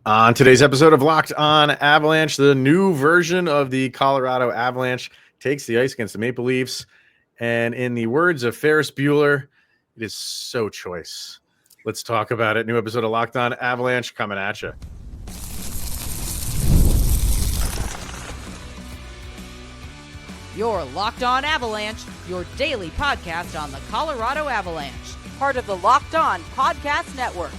On today's episode of Locked On Avalanche, the new version of the Colorado Avalanche takes the ice against the Maple Leafs. And in the words of Ferris Bueller, it is so choice. Let's talk about it. New episode of Locked On Avalanche coming at you. You're Locked On Avalanche, your daily podcast on the Colorado Avalanche. Part of the Locked On Podcast Network.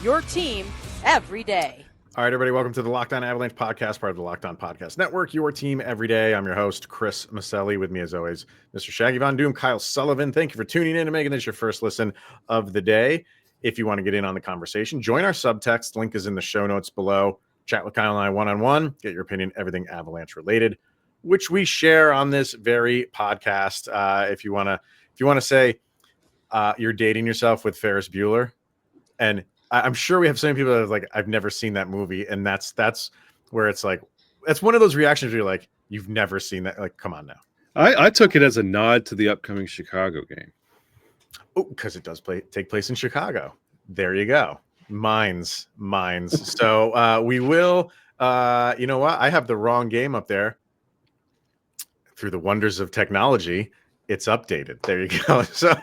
Your team every day. All right, everybody, welcome to the Locked On Avalanche podcast, part of the Locked On Podcast Network, your team every day. I'm your host, Chris Maselli. With me, as always, Mr. Shaggy Von Doom, Kyle Sullivan. Thank you for tuning in and making this your first listen of the day. If you want to get in on the conversation, join our subtext. Link is in the show notes below. Chat with Kyle and I one-on-one. Get your opinion, everything Avalanche related, which we share on this very podcast. If you want to say you're dating yourself with Ferris Bueller, and I'm sure we have so many people that are like, I've never seen that movie. And that's where it's like, that's one of those reactions where you're like, you've never seen that. Like, come on now. I took it as a nod to the upcoming Chicago game. Oh, because it does take place in Chicago. There you go. Mines. So we will, you know what? I have the wrong game up there. Through the wonders of technology, it's updated. There you go. So,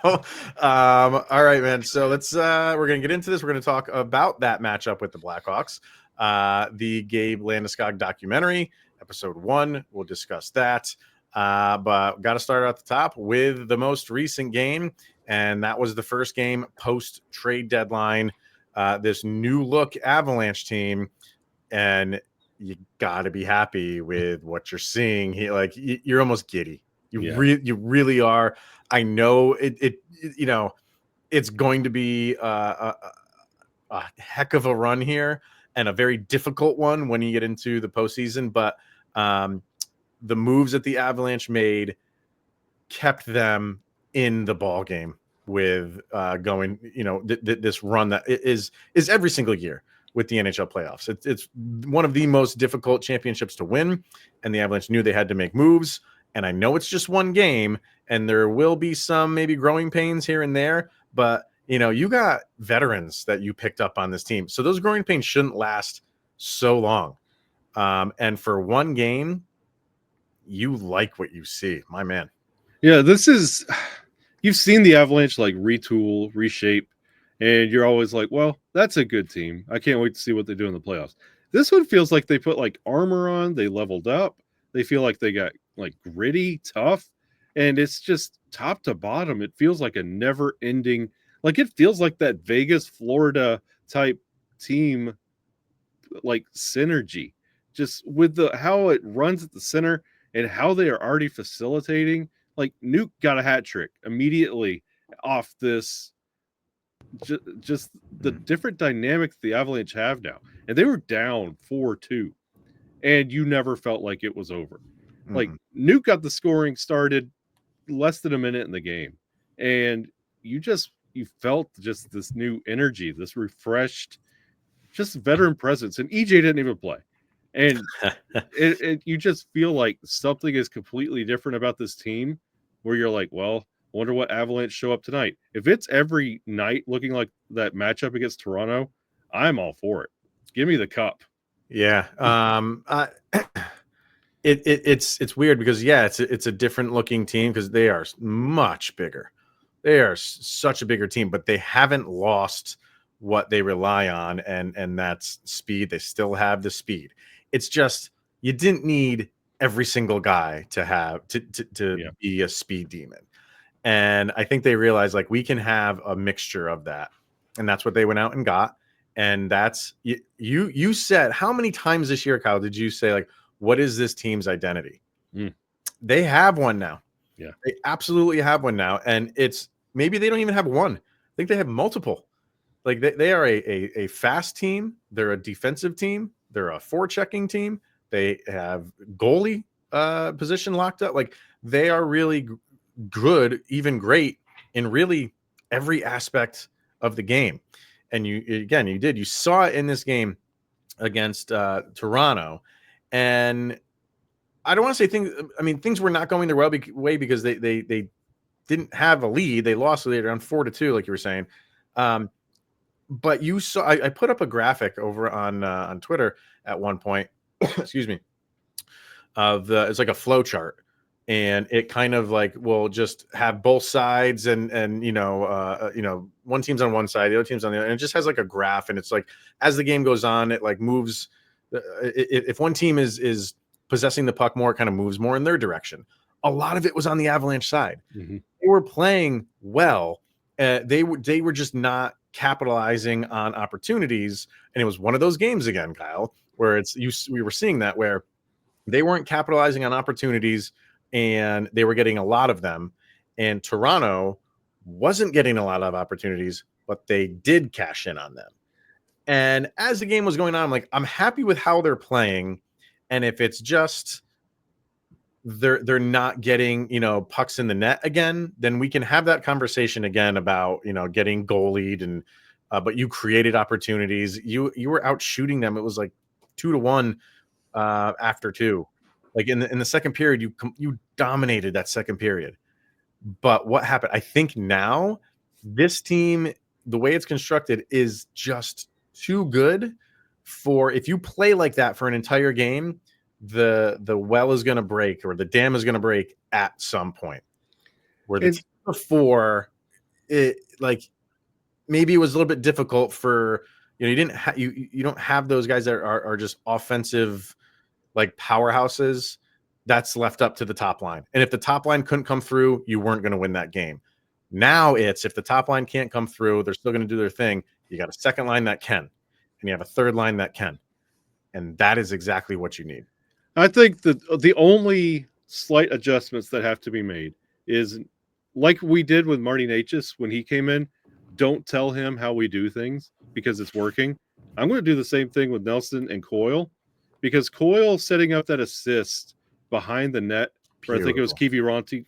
all right, man. So we're going to get into this. We're going to talk about that matchup with the Blackhawks, the Gabe Landeskog documentary, episode 1. We'll discuss that. But got to start at the top with the most recent game. And that was the first game post trade deadline. This new look Avalanche team. And you got to be happy with what you're seeing here. Like, you're almost giddy. You really are. I know it you know, it's going to be a heck of a run here and a very difficult one when you get into the postseason. But the moves that the Avalanche made kept them in the ball game with going, you know, this run that is every single year with the NHL playoffs. It's one of the most difficult championships to win, and the Avalanche knew they had to make moves. And I know it's just one game, and there will be some maybe growing pains here and there, but you know, you got veterans that you picked up on this team. So those growing pains shouldn't last so long. And for one game, you like what you see, my man. Yeah, you've seen the Avalanche like retool, reshape, and you're always like, well, that's a good team. I can't wait to see what they do in the playoffs. This one feels like they put like armor on, they leveled up. They feel like they got like gritty, tough, and it's just top to bottom. It feels like a never ending, like it feels like that Vegas, Florida type team, like synergy, just with how it runs at the center and how they are already facilitating. Like Nuke got a hat trick immediately off this. Just the different dynamics the Avalanche have now, and they were down 4-2. And you never felt like it was over. Like Nuke got the scoring started less than a minute in the game. And you felt just this new energy, this refreshed, just veteran presence. And EJ didn't even play. And you just feel like something is completely different about this team where you're like, well, I wonder what Avalanche show up tonight. If it's every night looking like that matchup against Toronto, I'm all for it. Give me the cup. Yeah. It's weird because it's a different looking team because they are much bigger. They are such a bigger team, but they haven't lost what they rely on, and that's speed. They still have the speed. It's just you didn't need every single guy to be a speed demon. And I think they realized like we can have a mixture of that. And that's what they went out and got. And that's you said, how many times this year, Kyle, did you say like, what is this team's identity? They have one now. Yeah, they absolutely have one now. And it's maybe they don't even have one. I think they have multiple. Like they are a fast team. They're a defensive team. They're a forechecking team. They have goalie position locked up. Like they are really good, even great in really every aspect of the game. And you saw it in this game against Toronto. And I don't want to say things were not going their way because they didn't have a lead. They lost, so they were down 4-2, like you were saying. But you saw, I put up a graphic over on Twitter at one point, excuse me, of it's like a flow chart, and it kind of like will just have both sides, and one team's on one side, the other team's on the other, and it just has like a graph, and it's like as the game goes on, it like moves. If one team is possessing the puck more, it kind of moves more in their direction. A lot of it was on the Avalanche side. Mm-hmm. They were playing well. They were just not capitalizing on opportunities, and it was one of those games again, Kyle, where we were seeing that where they weren't capitalizing on opportunities, and they were getting a lot of them, and Toronto wasn't getting a lot of opportunities, but they did cash in on them. And as the game was going on, I'm happy with how they're playing, and if it's just they're not getting pucks in the net again, then we can have that conversation again about getting goalied, and but you created opportunities. You were out shooting them. It was like 2-1 after 2. Like in the second period, you dominated that second period. But what happened? I think now this team, the way it's constructed, is just too good for if you play like that for an entire game. The well is going to break, or the dam is going to break at some point. Where the team before it, like maybe it was a little bit difficult for you didn't you don't have those guys that are just offensive like powerhouses. That's left up to the top line, and if the top line couldn't come through, you weren't going to win that game. Now it's if the top line can't come through, they're still going to do their thing. You got a second line that can, and you have a third line that can, and that is exactly what you need. I think that the only slight adjustments that have to be made is like we did with Marty Natchez when he came in. Don't tell him how we do things because it's working. I'm going to do the same thing with Nelson and Coyle, because Coyle setting up that assist behind the net, where I think it was Kiviranta.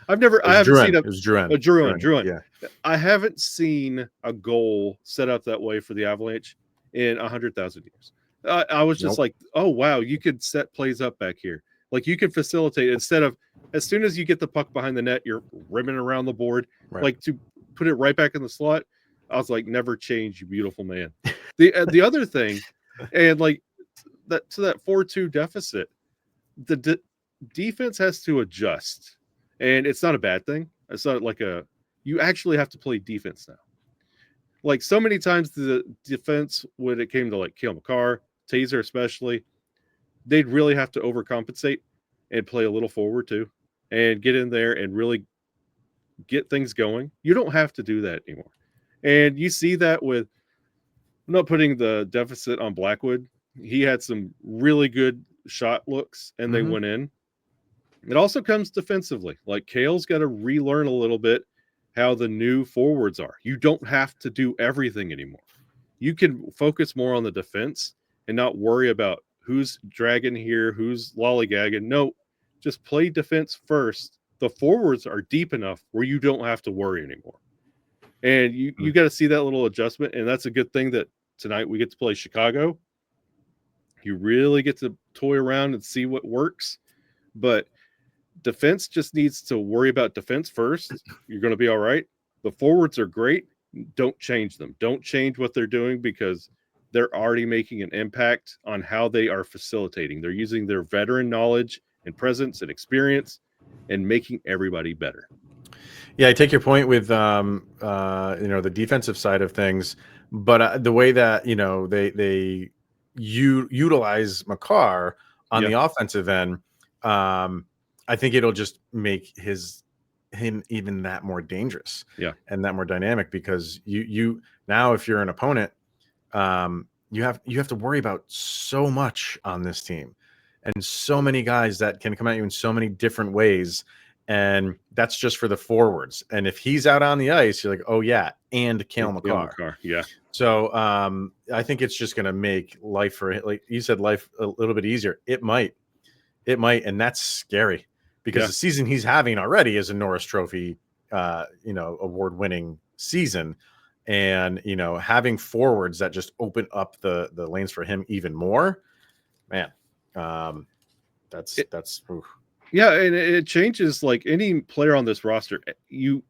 I haven't seen it was Drouin. Yeah. I haven't seen a goal set up that way for the Avalanche in 100,000 years. I was just like, oh, wow, you could set plays up back here. Like you could facilitate instead of as soon as you get the puck behind the net, you're rimming around the board. Right. Like to put it right back in the slot. I was like, never change, you beautiful man. The other thing, and like that to that 4-2 deficit, the defense has to adjust. And it's not a bad thing. It's not like you actually have to play defense now. Like so many times the defense, when it came to like Cale Makar, Taser especially, they'd really have to overcompensate and play a little forward too and get in there and really get things going. You don't have to do that anymore. And you see that with, I'm not putting the deficit on Blackwood. He had some really good shot looks and they went in. It also comes defensively. Like Cale's got to relearn a little bit how the new forwards are. You don't have to do everything anymore. You can focus more on the defense and not worry about who's dragging here, who's lollygagging. No, just play defense first. The forwards are deep enough where you don't have to worry anymore. And you got to see that little adjustment. And that's a good thing that tonight we get to play Chicago. You really get to toy around and see what works. But defense just needs to worry about defense first. You're going to be all right. The forwards are great. Don't change them. Don't change what they're doing because they're already making an impact on how they are facilitating. They're using their veteran knowledge and presence and experience and making everybody better. Yeah, I take your point with the defensive side of things, but the way that they utilize Makar on the offensive end, I think it'll just make him even that more dangerous, and that more dynamic because you now if you're an opponent, you have to worry about so much on this team, and so many guys that can come at you in so many different ways. And that's just for the forwards. And if he's out on the ice, you're like, oh yeah, and Cale Makar. Yeah. So I think it's just going to make life for, like you said, life a little bit easier. It might, and that's scary because the season he's having already is a Norris Trophy, award-winning season, and having forwards that just open up the lanes for him even more, man. That's. Oof. Yeah, and it changes like any player on this roster. You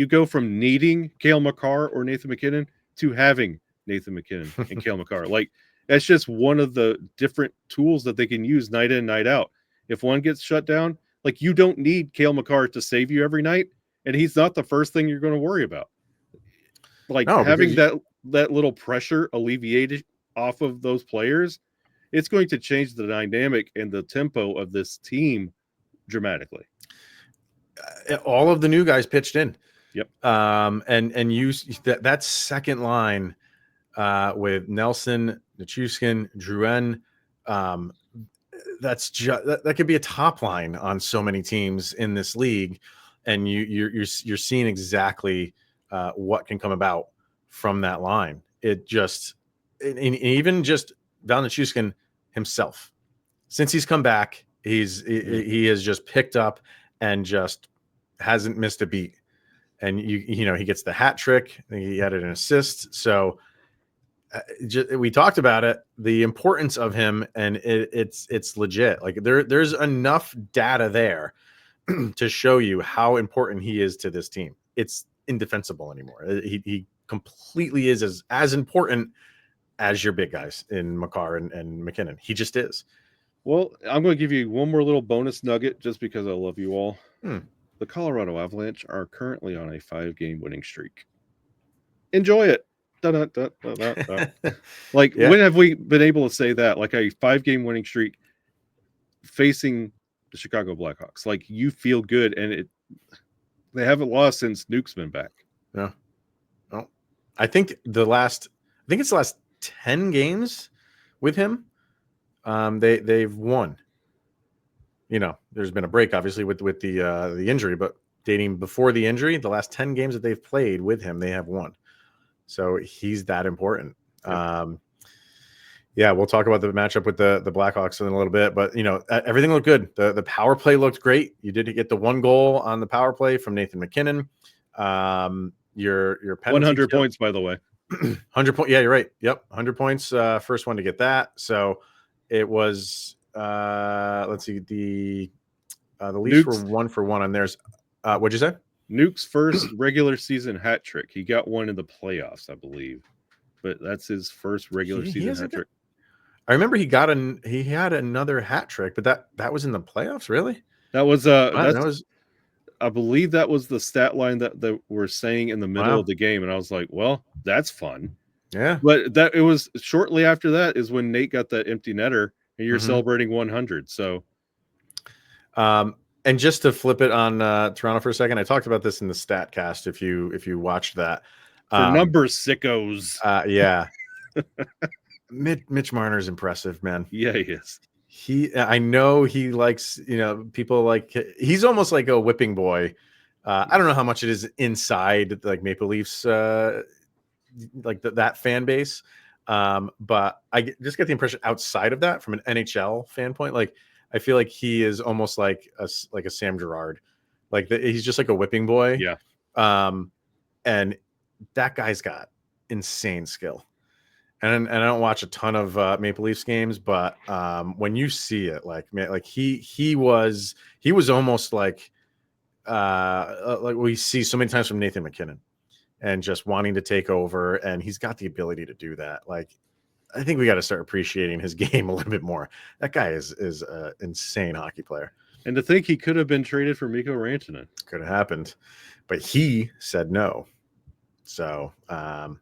go from needing Cale Makar or Nathan MacKinnon to having Nathan McKinnon and Cale Makar. Like, that's just one of the different tools that they can use night in, night out. If one gets shut down, like, you don't need Cale Makar to save you every night, and he's not the first thing you're going to worry about. Like, No, having because that little pressure alleviated off of those players, it's going to change the dynamic and the tempo of this team dramatically. all of the new guys pitched in. Yep. And you that second line with Nelson, Nichushkin, Drouin, that's just that could be a top line on so many teams in this league, and you're seeing exactly what can come about from that line. It just and even just Val Nichushkin himself, since he's come back, he has just picked up and just hasn't missed a beat. And you know, he gets the hat trick. He added an assist. So we talked about it, the importance of him, and it's legit. Like there's enough data there to show you how important he is to this team. It's indefensible anymore. He completely is as important as your big guys in Makar and McKinnon. He just is. Well, I'm going to give you one more little bonus nugget just because I love you all. The Colorado Avalanche are currently on a 5-game winning streak. Enjoy it. Like, when have we been able to say that? Like, a 5-game winning streak facing the Chicago Blackhawks. Like, you feel good, and they haven't lost since Nuke's been back. Yeah. Well, I think it's the last 10 games with him. They've won. You know, there's been a break, obviously, with the injury, but dating before the injury, the last 10 games that they've played with him, they have won. So he's that important. Yep. Yeah, we'll talk about the matchup with the Blackhawks in a little bit, but you know, everything looked good. The power play looked great. You did get the 1 goal on the power play from Nathan McKinnon. Your penalty 100 points, by the way. 100 points. Yeah, you're right. Yep, 100 points. First one to get that. So it was. Let's see, the Leafs were 1 for 1 on theirs. What'd you say? Nuke's first regular season hat trick. He got one in the playoffs, I believe, but that's his first regular season hat trick. I remember he had another hat trick, but that was in the playoffs. Really? That was I believe that was the stat line that they were saying in the middle of the game, and I was like, well, that's fun. Yeah, but it was shortly after that is when Nate got that empty netter. And you're celebrating 100. So, and just to flip it on Toronto for a second, I talked about this in the StatCast. If you watched that, for number sickos, yeah, Mitch Marner's impressive, man. Yeah, he is. I know he likes, you know, people like, he's almost like a whipping boy. I don't know how much it is inside like Maple Leafs, like that fan base. But I just get the impression outside of that, from an NHL fan point, like I feel like he is almost like a Sam Girard, like he's just like a whipping boy. Yeah. And that guy's got insane skill. And I don't watch a ton of Maple Leafs games, but when you see it, like he was almost like we see so many times from Nathan McKinnon. And just wanting to take over, and he's got the ability to do that. Like, I think we got to start appreciating his game a little bit more. That guy is an insane hockey player. And to think he could have been traded for Mikko Rantanen. Could have happened, but he said no. So, wise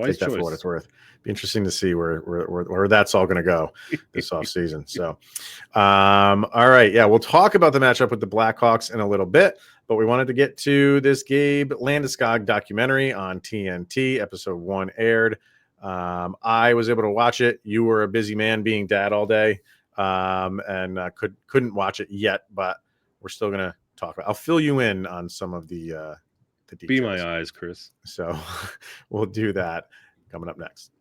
take that for what it's worth. Be interesting to see where that's all going to go this offseason. So, all right, yeah, we'll talk about the matchup with the Blackhawks in a little bit. But we wanted to get to this Gabe Landeskog documentary on TNT. Episode 1 aired. I was able to watch it. You were a busy man being dad all day, and couldn't watch it yet. But we're still going to talk about. I'll fill you in on some of the details. Be my eyes, Chris. So we'll do that coming up next.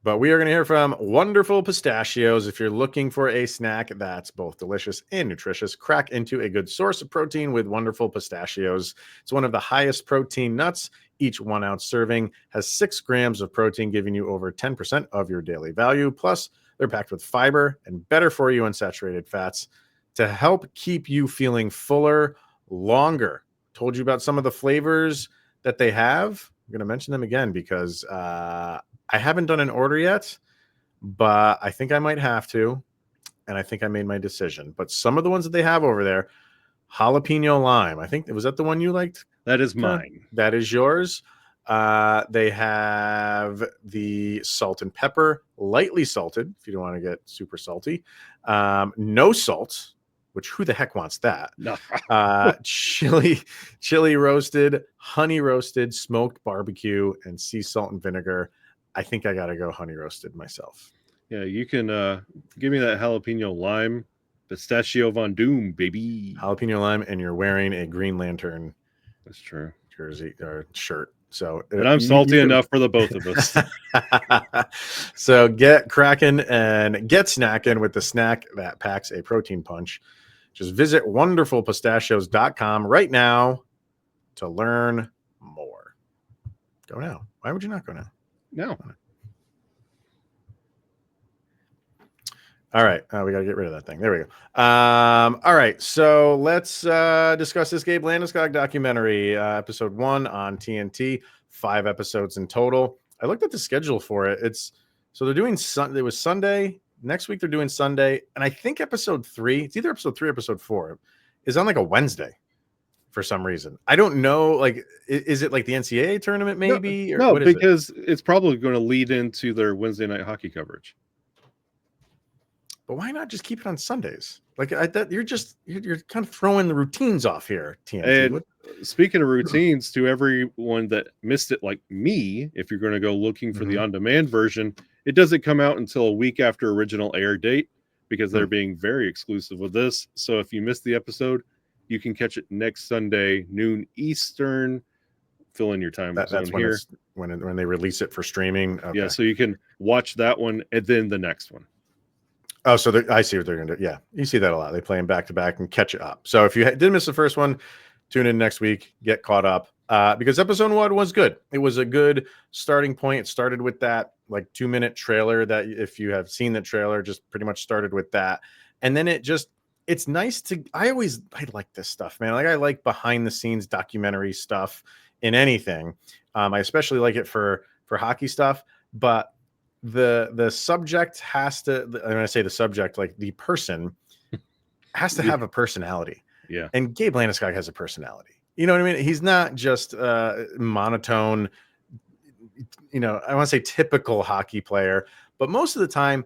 But we are going to hear from Wonderful Pistachios. If you're looking for a snack that's both delicious and nutritious, crack into a good source of protein with Wonderful Pistachios. It's one of the highest protein nuts. Each 1 ounce serving has 6 grams of protein, giving you over 10% of your daily value. Plus, they're packed with fiber and better for you unsaturated fats to help keep you feeling fuller longer. told you about some of the flavors that they have. I'm going to mention them again because I haven't done an order yet, but I think I might have to. And I think I made my decision. But some of the ones that they have over there, jalapeno lime. I think, was that the one you liked? That is mine. That is yours. They have the salt and pepper, lightly salted, if you don't want to get super salty. No salt, which who the heck wants that? No. Chili roasted, honey roasted, smoked barbecue, and sea salt and vinegar. I think I got to go honey roasted myself. Yeah, you can give me that jalapeno lime, pistachio Von Doom, baby. Jalapeno lime, and you're wearing a Green Lantern. That's true. Jersey or shirt. So, and I'm salty enough for the both of us. So get crackin' and get snackin' with the snack that packs a protein punch. Just visit wonderfulpistachios.com right now to learn more. Go now. Why would you not go now? No. All right. We got to get rid of that thing. There we go. All right. So let's discuss this Gabe Landeskog documentary, episode 1 on TNT, 5 episodes in total. I looked at the schedule for it. So they're doing Sunday. It was Sunday. Next week they're doing Sunday. And I think episode 3, it's either episode 3 or episode 4, is on like a Wednesday for some reason. I don't know. Like, is it like the NCAA tournament maybe? No, because it's probably going to lead into their Wednesday night hockey coverage. But why not just keep it on Sundays? Like you're kind of throwing the routines off here, TNT. And speaking of routines, to everyone that missed it, like me, if you're going to go looking for the on-demand version, it doesn't come out until a week after original air date because they're being very exclusive with this. So if you missed the episode, you can catch it next Sunday, noon Eastern. Fill in your time zone here. When they release it for streaming. Okay. Yeah, so you can watch that one and then the next one. Oh, so I see what they're going to do. Yeah, you see that a lot. They play them back to back and catch it up. So if you did miss the first one, tune in next week, get caught up. Because episode 1 was good. It was a good starting point. It started with that like 2-minute trailer that if you have seen the trailer, just pretty much started with that. And then it's nice I like this stuff, man. Like I like behind the scenes documentary stuff in anything. I especially like it for hockey stuff, but the subject has to, when I say the subject, like the person has to have a personality. Yeah. And Gabe Landeskog has a personality. You know what I mean? He's not just monotone, I want to say typical hockey player, but most of the time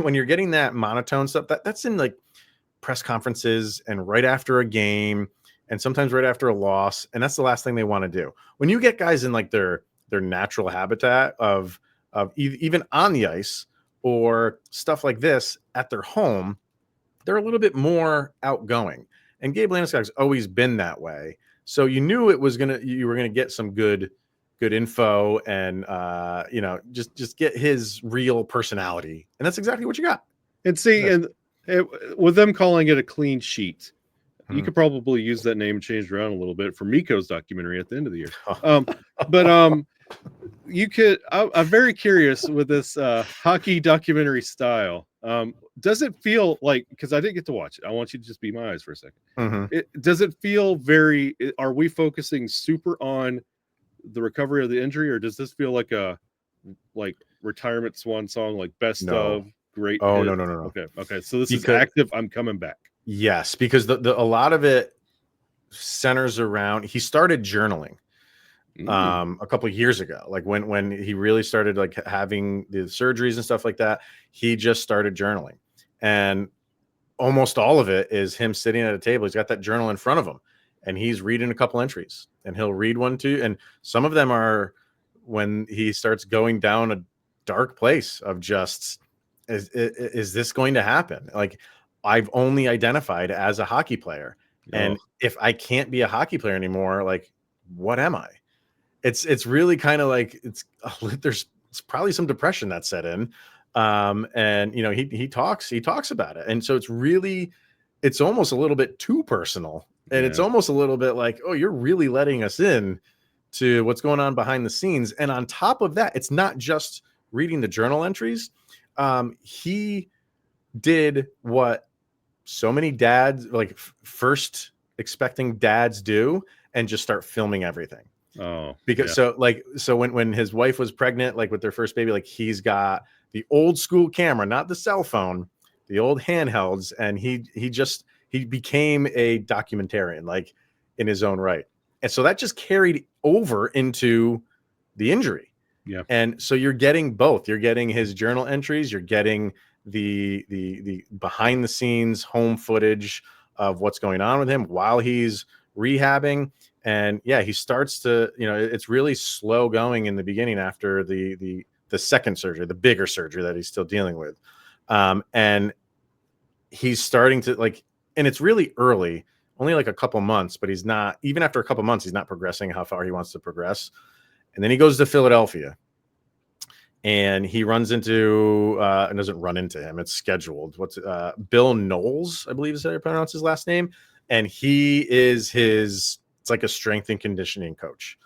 when you're getting that monotone stuff, that's in like press conferences and right after a game and sometimes right after a loss. And that's the last thing they want to do. When you get guys in like their natural habitat of even on the ice or stuff like this at their home, they're a little bit more outgoing. And Gabe Landeskog's always been that way. So you knew you were gonna get some good info and just get his real personality. And that's exactly what you got. And see, with them calling it a clean sheet, you could probably use that name and change it around a little bit for Mikko's documentary at the end of the year. You could. I'm very curious with this hockey documentary style. Does it feel like? Because I didn't get to watch it. I want you to just be my eyes for a second. Does it feel very? Are we focusing super on the recovery of the injury, or does this feel like a retirement swan song, like best of great? Oh hit? No. Okay. So this is active. I'm coming back. Yes, because a lot of it centers around. He started journaling. A couple of years ago, like when he really started like having the surgeries and stuff like that, he just started journaling, and almost all of it is him sitting at a table. He's got that journal in front of him and he's reading a couple entries, and he'll read one too. And some of them are when he starts going down a dark place of just, is this going to happen? Like, I've only identified as a hockey player. And if I can't be a hockey player anymore, like, what am I? It's really kind of like there's probably some depression that set in, and he talks about it, and so it's almost a little bit too personal, and it's almost a little bit like, oh, you're really letting us in to what's going on behind the scenes. And on top of that, it's not just reading the journal entries. He did what so many dads, like first expecting dads, do, and just start filming everything. Oh, Because so when his wife was pregnant, like with their first baby, like he's got the old school camera, not the cell phone, the old handhelds, and he became a documentarian, like in his own right. And so that just carried over into the injury. Yeah. And so you're getting both. You're getting his journal entries, you're getting the behind the scenes home footage of what's going on with him while he's rehabbing. And yeah, he starts to, it's really slow going in the beginning after the second surgery, the bigger surgery that he's still dealing with. And he's starting to and it's really early, only like a couple months, but he's not, even after a couple months, he's not progressing how far he wants to progress. And then he goes to Philadelphia and he runs into, and doesn't run into him, it's scheduled. Bill Knowles, I believe is how you pronounce his last name. And he is it's like a strength and conditioning coach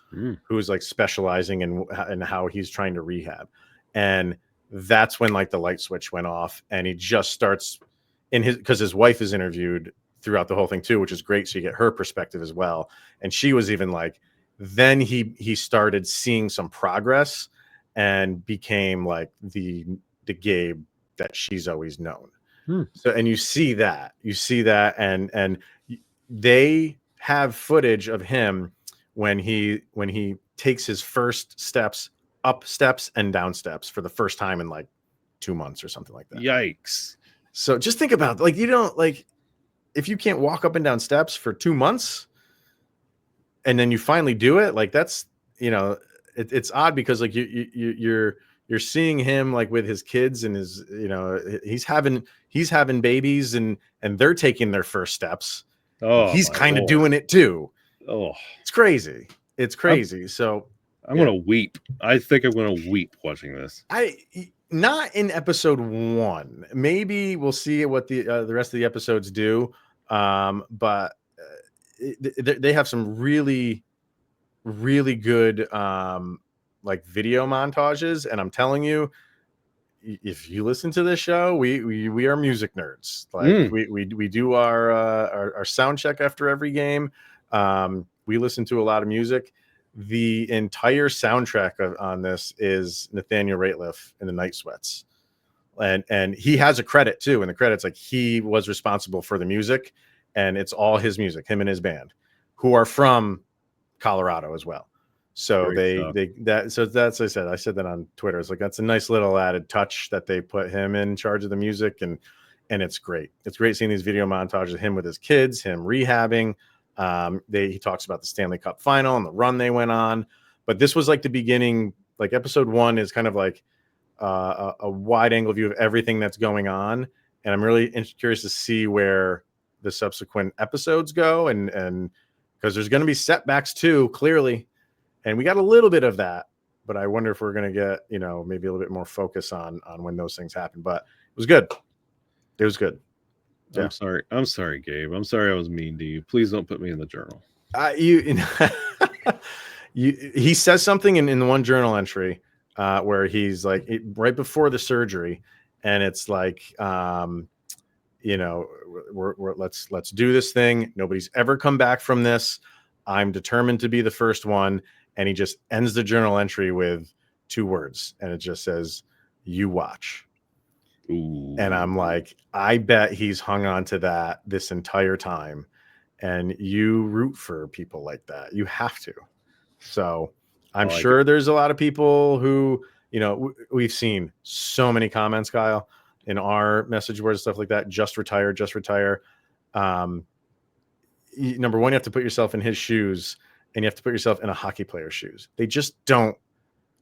who's like specializing in how he's trying to rehab. And that's when like the light switch went off and he just starts because his wife is interviewed throughout the whole thing too, which is great. So you get her perspective as well. And she was even like, then he started seeing some progress and became like the Gabe that she's always known. So, and you see that, and they have footage of him when he takes his first steps, up steps and down steps for the first time in like 2 months or something like that. Yikes. So just think about if you can't walk up and down steps for 2 months and then you finally do it, like that's, it's odd because like you're seeing him like with his kids and his, he's having babies and they're taking their first steps. Oh, he's kind of doing it too. Oh, it's crazy. So I'm going to weep. I think I'm going to weep watching this. Not in episode 1. Maybe we'll see what the rest of the episodes do. But they have some really, really good like video montages. And I'm telling you, if you listen to this show, we are music nerds. Like we do our sound check after every game. We listen to a lot of music. The entire soundtrack on this is Nathaniel Rateliff in the Night Sweats. And he has a credit too. In the credits, like he was responsible for the music, and it's all his music, him and his band, who are from Colorado as well. So that's I said that on Twitter. It's like that's a nice little added touch that they put him in charge of the music, and it's great. It's great seeing these video montages of him with his kids, him rehabbing. He talks about the Stanley Cup final and the run they went on, but this was like the beginning. Like episode 1 is kind of like a wide angle view of everything that's going on, and I'm really curious to see where the subsequent episodes go, and because there's going to be setbacks too, clearly, and we got a little bit of that, but I wonder if we're going to get maybe a little bit more focus on when those things happen. But it was good. Yeah. I'm sorry, Gabe. I'm sorry I was mean to you. Please don't put me in the journal. He says something in the one journal entry where he's like right before the surgery, and it's like let's do this thing. Nobody's ever come back from this. I'm determined to be the first one. And he just ends the journal entry with 2 words, and it just says, "You watch." Ooh. And I'm like, I bet he's hung on to that this entire time. And you root for people like that. You have to. So I'm sure there's a lot of people who, we've seen so many comments, Kyle, in our message boards, stuff like that. Just retire, just retire. Number one, you have to put yourself in his shoes, and you have to put yourself in a hockey player's shoes. They just don't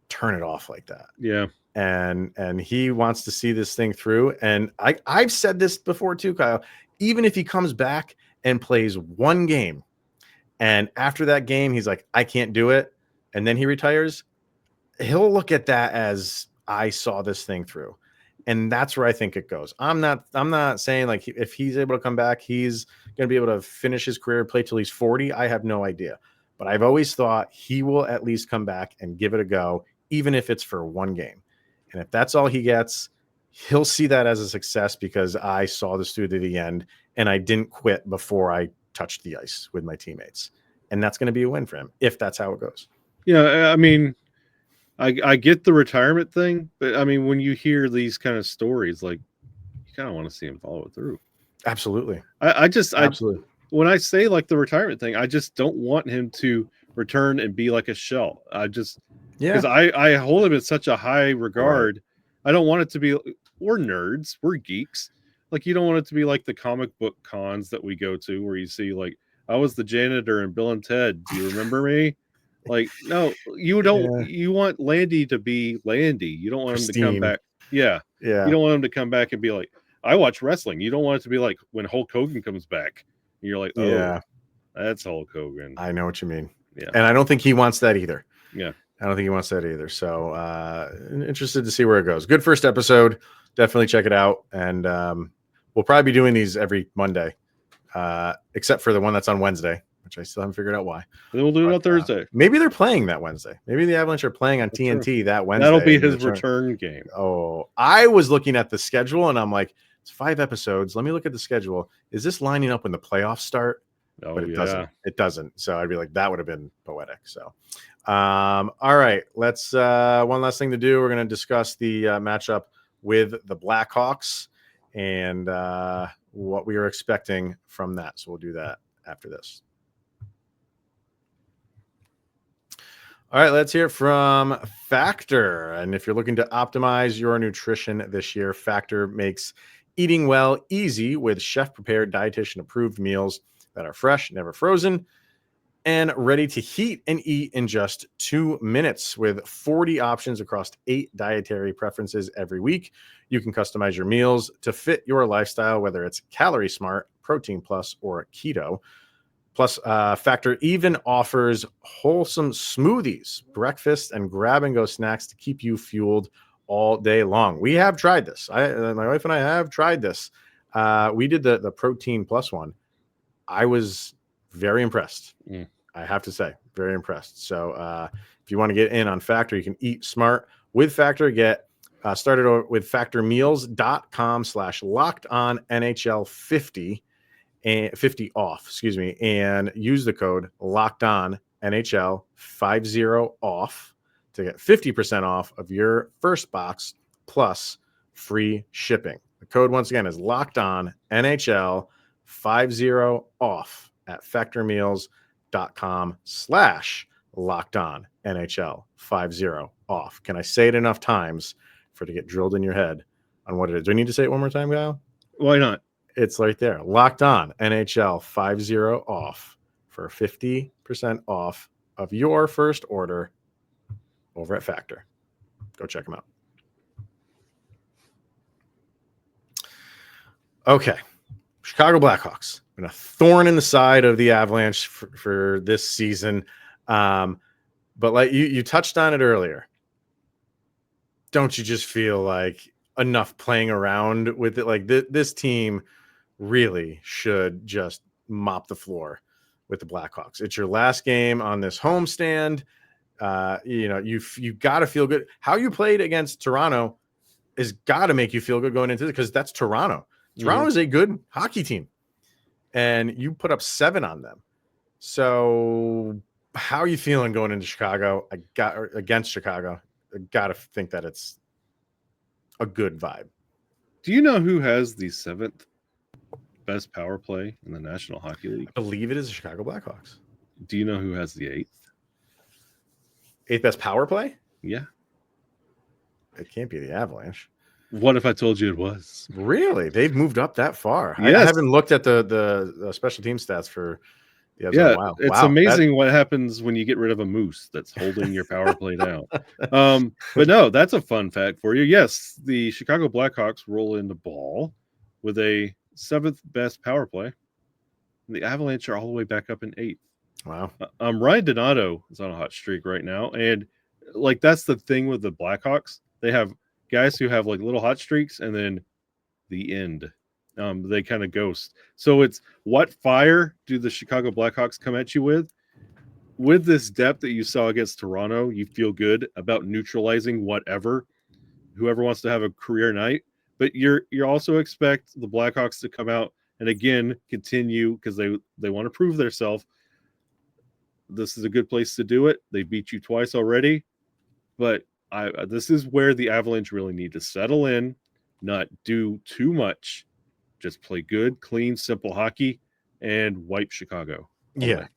turn it off like that. Yeah. And he wants to see this thing through. And I've said this before too, Kyle. Even if he comes back and plays 1 game, and after that game he's like, I can't do it, and then he retires, he'll look at that as I saw this thing through. And that's where I think it goes. I'm not saying like if he's able to come back, he's going to be able to finish his career, play till he's 40. I have no idea. But I've always thought he will at least come back and give it a go, even if it's for 1 game. And if that's all he gets, he'll see that as a success because I saw this through to the end and I didn't quit before I touched the ice with my teammates. and that's going to be a win for him if that's how it goes. Yeah, I mean, I get the retirement thing, but I mean, when you hear these kind of stories, like, you kind of want to see him follow it through. Absolutely. Absolutely. When I say like the retirement thing, I just don't want him to return and be like a shell. Because I hold him in such a high regard. Right. I don't want it to be, we're nerds, we're geeks. Like, you don't want it to be like the comic book cons that we go to where you see like, I was the janitor in Bill and Ted. Do you remember me? Like, no, you don't. Yeah. You want Landy to be Landy. You don't want Pristine. Him to come back. Yeah. You don't want him to come back and be like, I watch wrestling. You don't want it to be like when Hulk Hogan comes back. And you're like, oh, that's Hulk Hogan. I know what you mean. Yeah. And I don't think he wants that either. Yeah. I don't think he wants that either. So interested to see where it goes. Good first episode. Definitely check it out. And we'll probably be doing these every Monday, except for the one that's on Wednesday, which I still haven't figured out why. Then we'll do it on Thursday. Maybe they're playing that Wednesday. Maybe the Avalanche are playing on that's TNT true. That Wednesday. That'll be his return game. Oh, I was looking at the schedule and I'm like, it's 5 episodes. Let me look at the schedule. Is this lining up when the playoffs start? Oh, but it doesn't. It doesn't. So I'd be like, that would have been poetic. So, all right. Let's one last thing to do. We're going to discuss the matchup with the Blackhawks and what we are expecting from that. So we'll do that after this. All right, let's hear from Factor. And if you're looking to optimize your nutrition this year, Factor makes eating well easy with chef-prepared, dietitian-approved meals that are fresh, never frozen, and ready to heat and eat in just 2 minutes with 40 options across 8 dietary preferences every week. You can customize your meals to fit your lifestyle, whether it's Calorie Smart, Protein Plus, or Keto. Plus, Factor even offers wholesome smoothies, breakfast, and grab-and-go snacks to keep you fueled all day long. We have tried this. My wife and I have tried this. We did the Protein Plus one. I was very impressed. I have to say, very impressed. So if you want to get in on Factor, you can eat smart with Factor. Get started with factormeals.com/lockedonnhl50 and 50 off, and use the code LOCKEDONNHL50 off to get 50% off of your first box plus free shipping. The code once again is LOCKEDONNHL50 off at factormeals.com/lockedonnhl50 off. Can I say it enough times for it to get drilled in your head on what it is? Do I need to say it one more time, Kyle? Why not? It's right there. Locked On NHL 50 off for 50% off of your first order over at Factor. Go check them out. Okay. Chicago Blackhawks. Been a thorn in the side of the Avalanche for this season. But like you touched on it earlier. Don't you just feel like enough playing around with it? Like this team really should just mop the floor with the Blackhawks. It's your last game on this homestand. You've got to feel good. How you played against Toronto has got to make you feel good going into it because that's Toronto. Toronto is a good hockey team, and you put up 7 on them. So how are you feeling going into Chicago? Against Chicago. I got to think that it's a good vibe. Do you know who has the 7th best power play in the National Hockey League? I believe it is the Chicago Blackhawks. Do you know who has the 8th? 8th best power play? Yeah. It can't be the Avalanche. What if I told you it was? Really? They've moved up that far. Yes. I haven't looked at the special team stats for the Avs. Yeah, wow. It's amazing what happens when you get rid of a moose that's holding your power play down. But no, that's a fun fact for you. Yes, the Chicago Blackhawks roll in the ball with a 7th best power play. The Avalanche are all the way back up in 8th. Wow. Ryan Donato is on a hot streak right now. And like, that's the thing with the Blackhawks. They have guys who have like little hot streaks and then the end. They kind of ghost. So it's what fire do the Chicago Blackhawks come at you with? With this depth that you saw against Toronto, you feel good about neutralizing whoever wants to have a career night. But you also expect the Blackhawks to come out and again continue because they want to prove themselves. this is a good place to do it. They beat you twice already, but this is where the Avalanche really need to settle in, not do too much, just play good, clean, simple hockey, and wipe Chicago. Yeah.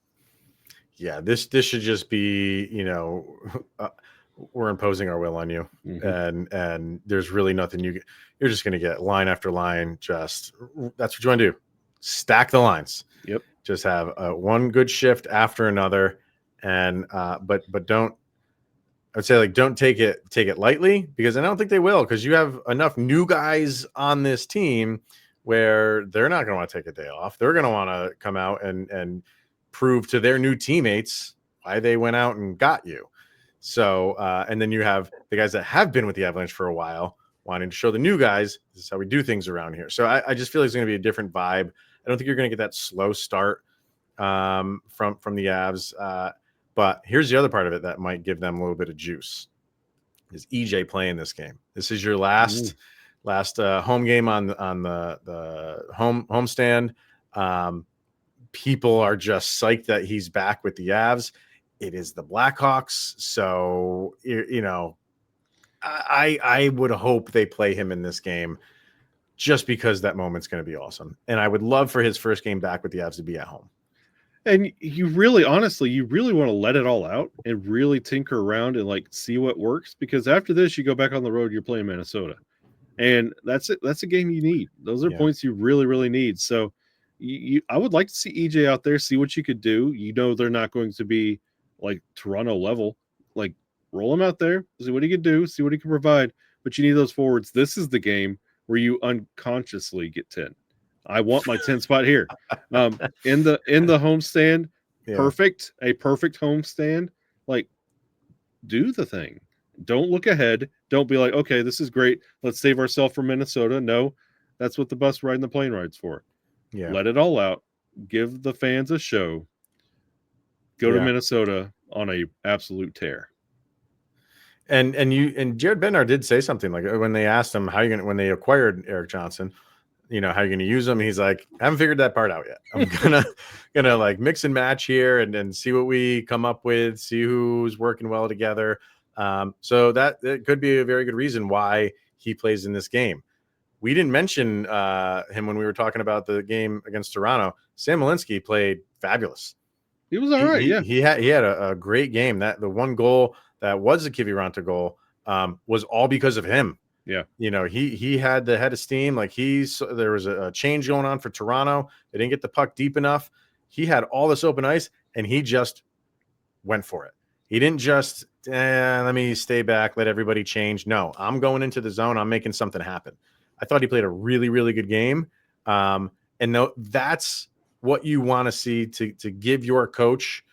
Yeah, this should just be, we're imposing our will on you, and there's really nothing you're just going to get line after line. That's what you want to do. Stack the lines. Yep. Just have one good shift after another, and but don't. I would say don't take it lightly, because I don't think they will, because you have enough new guys on this team where they're not going to want to take a day off. They're going to want to come out and prove to their new teammates why they went out and got you. So, and then you have the guys that have been with the Avalanche for a while wanting to show the new guys, this is how we do things around here. So I just feel like it's going to be a different vibe. I don't think you're going to get that slow start from the Avs. But here's the other part of it that might give them a little bit of juice is EJ playing this game. This is your last home game on the homestand. People are just psyched that he's back with the Avs. It is the Blackhawks. So, I would hope they play him in this game just because that moment's going to be awesome. And I would love for his first game back with the Avs to be at home. And you really want to let it all out and really tinker around and see what works, because after this, you go back on the road, you're playing Minnesota. And that's it. That's a game you need. Those are points you really, really need. So I would like to see EJ out there, see what you could do. They're not going to be like Toronto level. Roll him out there, see what he can do, see what he can provide. But you need those forwards. This is the game where you unconsciously get 10. I want my 10 spot here. In the homestand, a perfect homestand. Do the thing. Don't look ahead. Don't be like, okay, this is great. Let's save ourselves from Minnesota. No, that's what the bus ride and the plane ride's for. Yeah. Let it all out. Give the fans a show. Go to Minnesota on a absolute tear. And Jared Bednar did say something when they asked him when they acquired Eric Johnson, how you're going to use him. He's like, I haven't figured that part out yet. I'm gonna mix and match here and see what we come up with, see who's working well together. So that could be a very good reason why he plays in this game. We didn't mention him when we were talking about the game against Toronto. Sam Malinsky played fabulous. He was all right. He had a great game. That the one goal that was a Kiviranta goal was all because of him. Yeah. He had the head of steam. There was a change going on for Toronto. They didn't get the puck deep enough. He had all this open ice and he just went for it. He didn't just let me stay back, let everybody change. No, I'm going into the zone. I'm making something happen. I thought he played a really, really good game. And that's what you want to see to give your coach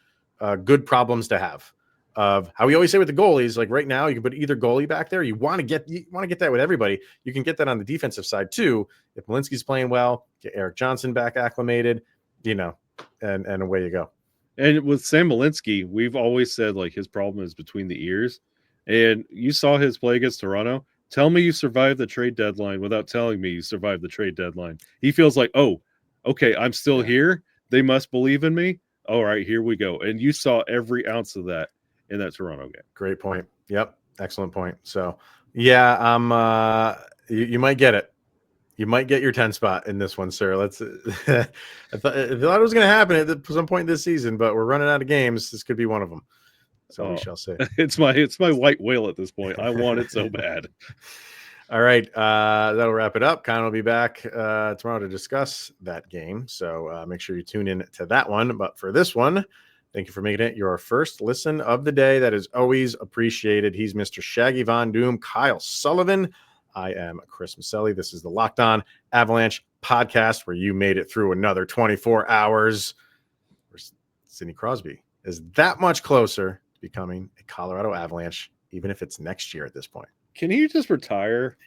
good problems to have. Of how we always say with the goalies, right now you can put either goalie back there. You want to get that with everybody. You can get that on the defensive side too. If Malinsky's playing well, get Eric Johnson back acclimated, and away you go. And with Sam Malinsky, we've always said his problem is between the ears. And you saw his play against Toronto. Tell me you survived the trade deadline without telling me you survived the trade deadline. He feels like, oh, okay, I'm still here. They must believe in me. All right, here we go. And you saw every ounce of that in that Toronto game. Great point. Yep. Excellent point. So yeah, you might get it. You might get your 10 spot in this one, sir. I thought it was going to happen at some point this season, but we're running out of games. This could be one of them. So we shall see. It's my white whale at this point. I want it so bad. All right. That'll wrap it up. Con will be back tomorrow to discuss that game. So make sure you tune in to that one. But for this one, thank you for making it your first listen of the day. That is always appreciated. He's Mr. Shaggy Von Doom, Kyle Sullivan. I am Chris Maselli. This is the Locked On Avalanche podcast, where you made it through another 24 hours. Sidney Crosby is that much closer to becoming a Colorado Avalanche, even if it's next year at this point. Can he just retire?